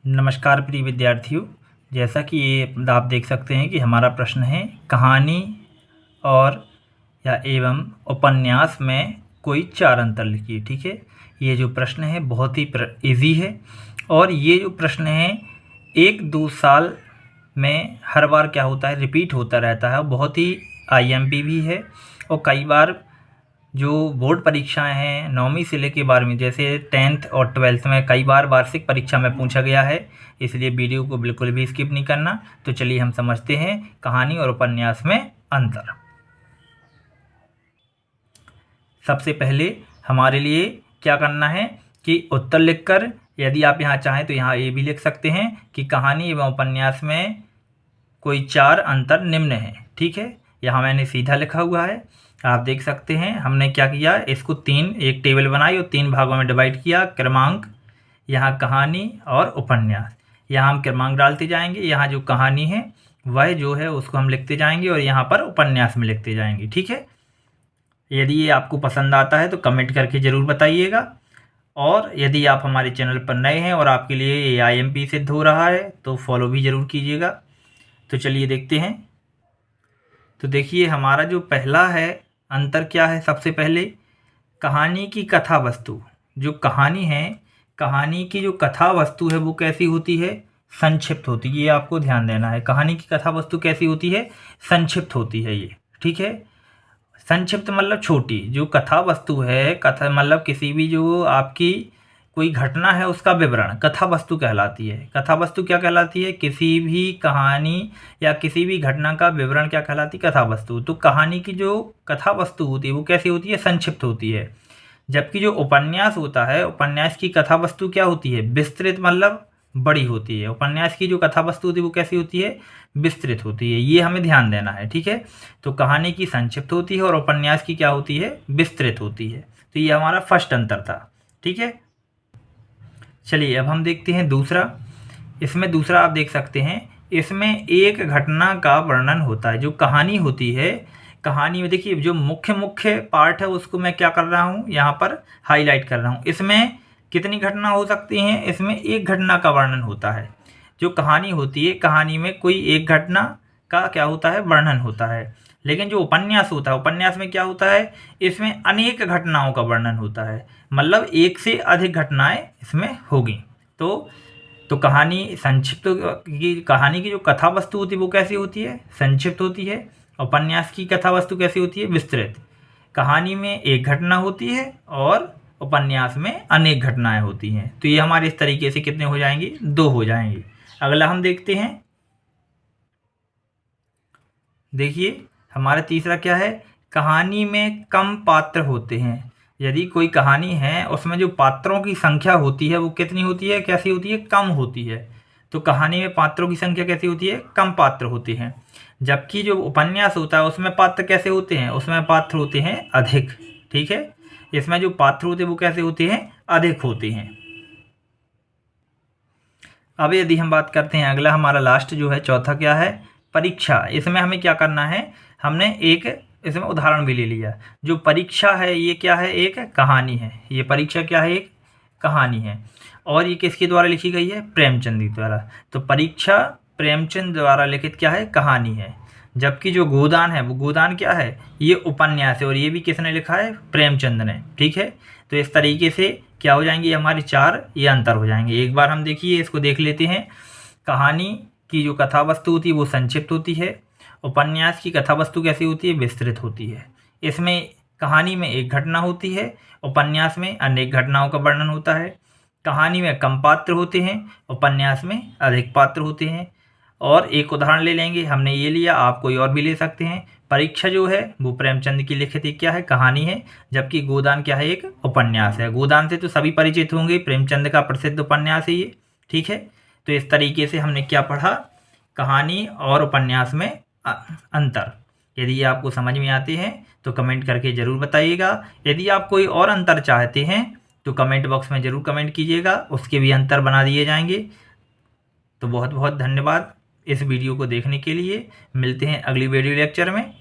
नमस्कार प्रिय विद्यार्थियों। जैसा कि ये आप देख सकते हैं कि हमारा प्रश्न है कहानी और या एवं उपन्यास में कोई 4 अंतर लिखिए। ठीक है, ये जो प्रश्न है बहुत ही इजी है और ये जो प्रश्न है 1-2 साल में हर बार क्या होता है, रिपीट होता रहता है। बहुत ही IMP भी है और कई बार जो बोर्ड परीक्षाएं हैं 9वीं से लेकर 12वीं, जैसे 10th और 12th में कई बार वार्षिक परीक्षा में पूछा गया है, इसलिए वीडियो को बिल्कुल भी स्किप नहीं करना। तो चलिए हम समझते हैं कहानी और उपन्यास में अंतर। सबसे पहले हमारे लिए क्या करना है कि उत्तर लिखकर, यदि आप यहाँ चाहें तो यहाँ ये भी लिख सकते हैं कि कहानी एवं उपन्यास में कोई 4 अंतर निम्न हैं। ठीक है, यहाँ मैंने सीधा लिखा हुआ है, आप देख सकते हैं। हमने क्या किया, इसको एक टेबल बनाई और 3 भागों में डिवाइड किया। क्रमांक, यहाँ कहानी और उपन्यास। यहाँ हम क्रमांक डालते जाएंगे, यहाँ जो कहानी है वह जो है उसको हम लिखते जाएंगे और यहाँ पर उपन्यास में लिखते जाएंगे। ठीक है, यदि ये आपको पसंद आता है तो कमेंट करके ज़रूर बताइएगा, और यदि आप हमारे चैनल पर नए हैं और आपके लिए ये IMP सिद्ध हो रहा है तो फॉलो भी ज़रूर कीजिएगा। तो चलिए देखते हैं। तो देखिए हमारा जो पहला है अंतर क्या है, सबसे पहले कहानी की कथा वस्तु। जो कहानी है, कहानी की जो कथा वस्तु है वो कैसी होती है, संक्षिप्त होती है। ये आपको ध्यान देना है, कहानी की कथा वस्तु कैसी होती है, संक्षिप्त होती है ये। ठीक है, संक्षिप्त मतलब छोटी। जो कथा वस्तु है, कथा मतलब किसी भी जो आपकी कोई घटना है उसका विवरण कथा वस्तु कहलाती है। कथा वस्तु क्या कहलाती है, किसी भी कहानी या किसी भी घटना का विवरण क्या कहलाती है, कथा वस्तु। तो कहानी की जो कथा वस्तु होती है वो कैसी होती है, संक्षिप्त होती है। जबकि जो उपन्यास होता है, उपन्यास की कथा वस्तु क्या होती है, विस्तृत मतलब बड़ी होती है। उपन्यास की जो कथा वस्तु होती है वो कैसी होती है, विस्तृत होती है। ये हमें ध्यान देना है। ठीक है, तो कहानी की संक्षिप्त होती है और उपन्यास की क्या होती है, विस्तृत होती है। तो ये हमारा फर्स्ट अंतर था। ठीक है, चलिए अब हम देखते हैं दूसरा। इसमें दूसरा आप देख सकते हैं, इसमें एक घटना का वर्णन होता है। जो कहानी होती है, कहानी में देखिए जो मुख्य पार्ट है उसको मैं क्या कर रहा हूँ, यहाँ पर हाईलाइट कर रहा हूँ। इसमें कितनी घटना हो सकती हैं, इसमें एक घटना का वर्णन होता है। जो कहानी होती है, कहानी में कोई एक घटना का क्या होता है, वर्णन होता है। लेकिन जो उपन्यास होता है, उपन्यास में क्या होता है, इसमें अनेक घटनाओं का वर्णन होता है। मतलब एक से अधिक घटनाएं इसमें होगी। तो कहानी संक्षिप्त की, कहानी की जो कथा वस्तु होती है वो कैसी होती है, संक्षिप्त होती है। उपन्यास की कथा वस्तु कैसी होती है, विस्तृत। कहानी में एक घटना होती है और उपन्यास में अनेक घटनाएं होती हैं। तो ये हमारे इस तरीके से कितने हो जाएंगे, 2 हो जाएंगे। अगला हम देखते हैं। देखिए हमारा तीसरा क्या है, कहानी में कम पात्र होते हैं। यदि कोई कहानी है उसमें जो पात्रों की संख्या होती है वो कितनी होती है, कैसी होती है, कम होती है। तो कहानी में पात्रों की संख्या कैसी होती है, कम पात्र होते हैं। जबकि जो उपन्यास होता है उसमें पात्र कैसे होते हैं, उसमें पात्र होते हैं अधिक। ठीक है, इसमें जो पात्र होते हैं वो कैसे होते हैं, अधिक होते हैं। अब यदि हम बात करते हैं, अगला हमारा लास्ट जो है चौथा क्या है, परीक्षा। इसमें हमें क्या करना है, हमने एक इसमें उदाहरण भी ले लिया। जो परीक्षा है ये क्या है, एक कहानी है। ये परीक्षा क्या है, एक कहानी है और ये किसके द्वारा लिखी गई है, प्रेमचंद जी द्वारा। तो परीक्षा प्रेमचंद द्वारा लिखित क्या है, कहानी है। जबकि जो गोदान है वो गोदान क्या है, ये उपन्यास है और ये भी किसने लिखा है, प्रेमचंद ने। ठीक है, तो इस तरीके से क्या हो जाएंगे, हमारे 4 ये अंतर हो जाएंगे। एक बार हम देखिए इसको देख लेते हैं। कहानी की जो कथा वस्तु होती है वो संक्षिप्त होती है। उपन्यास की कथा वस्तु कैसी होती है, विस्तृत होती है। इसमें कहानी में एक घटना होती है, उपन्यास में अनेक घटनाओं का वर्णन होता है। कहानी में कम पात्र होते हैं, उपन्यास में अधिक पात्र होते हैं। और एक उदाहरण ले लेंगे, हमने ये लिया, आप कोई और भी ले सकते हैं। परीक्षा जो है वो प्रेमचंद की लिखित क्या है, कहानी है। जबकि गोदान क्या है, एक उपन्यास है। गोदान से तो सभी परिचित होंगे, प्रेमचंद का प्रसिद्ध उपन्यास है ये। ठीक है, तो इस तरीके से हमने क्या पढ़ा, कहानी और उपन्यास में अंतर। यदि आपको समझ में आते हैं तो कमेंट करके ज़रूर बताइएगा। यदि आप कोई और अंतर चाहते हैं तो कमेंट बॉक्स में ज़रूर कमेंट कीजिएगा, उसके भी अंतर बना दिए जाएंगे। तो बहुत बहुत धन्यवाद इस वीडियो को देखने के लिए। मिलते हैं अगली वीडियो लेक्चर में।